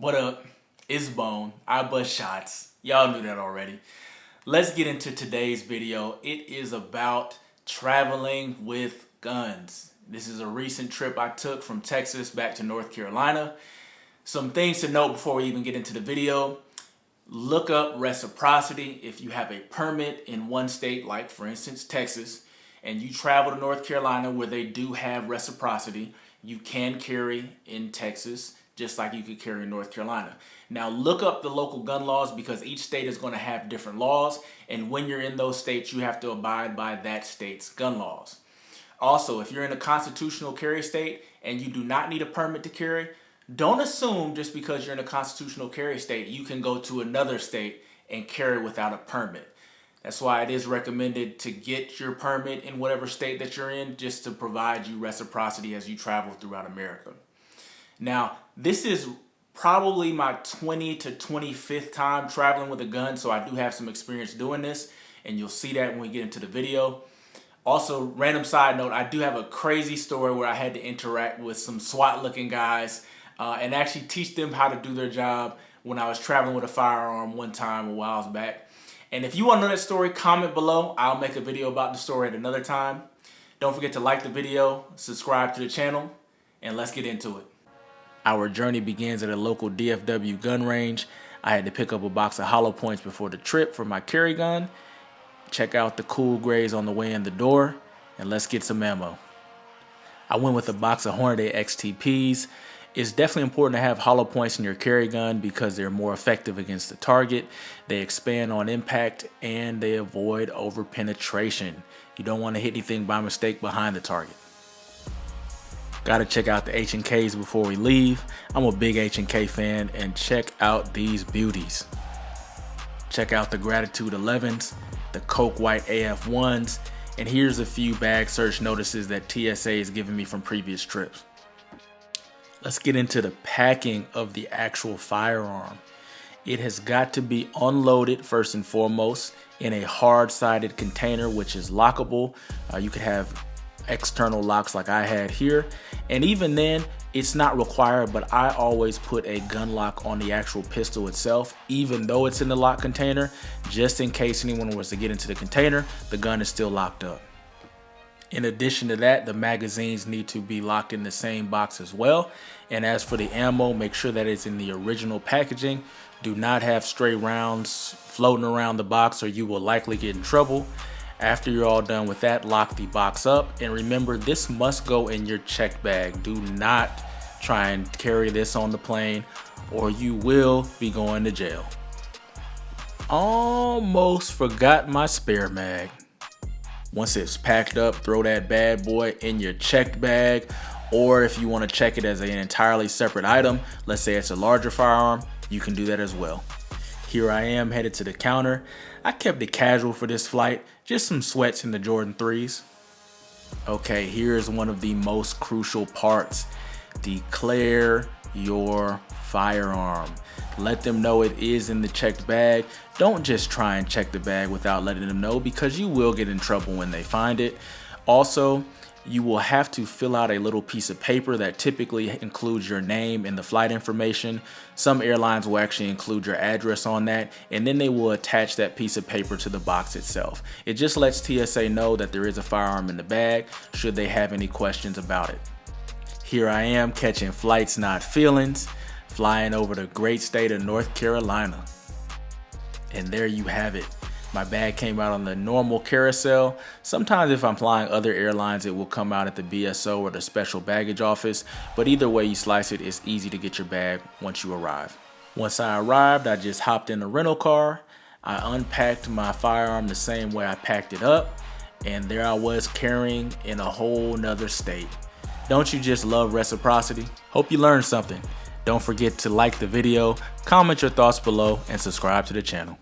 What up? It's Bone. I bust shots. Y'all knew that already. Let's get into today's video. It is about traveling with guns. This is a recent trip I took from Texas back to North Carolina. Some things to note before we even get into the video. Look up reciprocity. If you have a permit in one state, like for instance Texas, and you travel to North Carolina where they do have reciprocity, you can carry in Texas just like you could carry in North Carolina. Now look up the local gun laws because each state is going to have different laws, and when you're in those states you have to abide by that state's gun laws. Also, if you're in a constitutional carry state and you do not need a permit to carry, don't assume just because you're in a constitutional carry state you can go to another state and carry without a permit. That's why it is recommended to get your permit in whatever state that you're in, just to provide you reciprocity as you travel throughout America. Now, this is probably my 20 to 25th time traveling with a gun, so I do have some experience doing this, and you'll see that when we get into the video. Also, random side note, I do have a crazy story where I had to interact with some SWAT-looking guys and actually teach them how to do their job when I was traveling with a firearm one time a while back. And if you want to know that story, comment below. I'll make a video about the story at another time. Don't forget to like the video, subscribe to the channel, and let's get into it. Our journey begins at a local DFW gun range. I had to pick up a box of hollow points before the trip for my carry gun. Check out the cool grays on the way in the door, and let's get some ammo. I went with a box of Hornady XTPs. It's definitely important to have hollow points in your carry gun because they're more effective against the target. They expand on impact and they avoid over penetration. You don't want to hit anything by mistake behind the target. Gotta check out the H&Ks before we leave. I'm a big H&K fan, and check out these beauties. Check out the Gratitude 11s, the Coke White AF1s, and here's a few bag search notices that TSA has given me from previous trips. Let's get into the packing of the actual firearm. It has got to be unloaded first and foremost in a hard-sided container, which is lockable. You could have external locks like I had here, and even then it's not required, but I always put a gun lock on the actual pistol itself, even though it's in the locked container, just in case anyone was to get into the container, the gun is still locked up. In addition to that, the magazines need to be locked in the same box as well. And as for the ammo, make sure that it's in the original packaging. Do not have stray rounds floating around the box or you will likely get in trouble. After you're all done with that, lock the box up, and remember, this must go in your checked bag. Do not try and carry this on the plane or you will be going to jail. Almost forgot my spare mag. Once it's packed up, throw that bad boy in your checked bag, or if you want to check it as an entirely separate item, let's say it's a larger firearm, you can do that as well. Here I am headed to the counter. I kept it casual for this flight, just some sweats in the Jordan 3s. Okay, here's one of the most crucial parts. Declare your firearm. Let them know it is in the checked bag. Don't just try and check the bag without letting them know, because you will get in trouble when they find it. Also, you will have to fill out a little piece of paper that typically includes your name and the flight information. Some airlines will actually include your address on that, and then they will attach that piece of paper to the box itself. It just lets TSA know that there is a firearm in the bag should they have any questions about it. Here I am catching flights, not feelings, flying over the great state of North Carolina. And there you have it. My bag came out on the normal carousel. Sometimes if I'm flying other airlines, it will come out at the BSO or the special baggage office, but either way you slice it, it's easy to get your bag once you arrive. Once I arrived, I just hopped in a rental car. I unpacked my firearm the same way I packed it up, and there I was carrying in a whole nother state. Don't you just love reciprocity? Hope you learned something. Don't forget to like the video, comment your thoughts below, and subscribe to the channel.